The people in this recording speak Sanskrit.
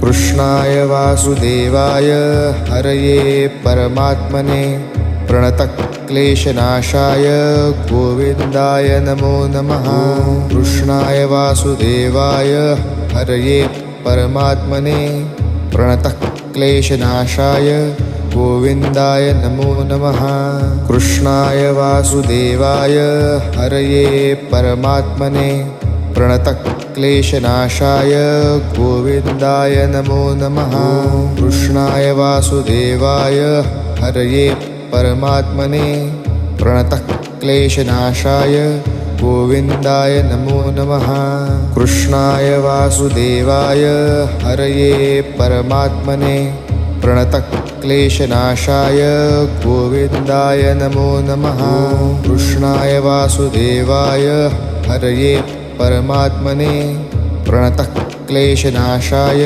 कृष्णाय वासुदेवाय हरये परमात्मने प्रणतक्लेशनाशाय गोविन्दाय नमो नमः। कृष्णाय वासुदेवाय हरये परमात्मने प्रणतक्लेशनाशाय गोविन्दाय नमो नमः। कृष्णाय वासुदेवाय हरये परमात्मने प्रणतक्लेशनाशाय गोविन्दाय नमो नमः। कृष्णाय वासुदेवाय हरये परमात्मने प्रणतक्लेशनाशाय गोविन्दाय नमो नमः। कृष्णाय वासुदेवाय हरये परमात्मने प्रणतक्लेशनाशाय गोविन्दाय नमो नमः। कृष्णाय वासुदेवाय हरये परमात्मने प्रणतक्लेशनाशाय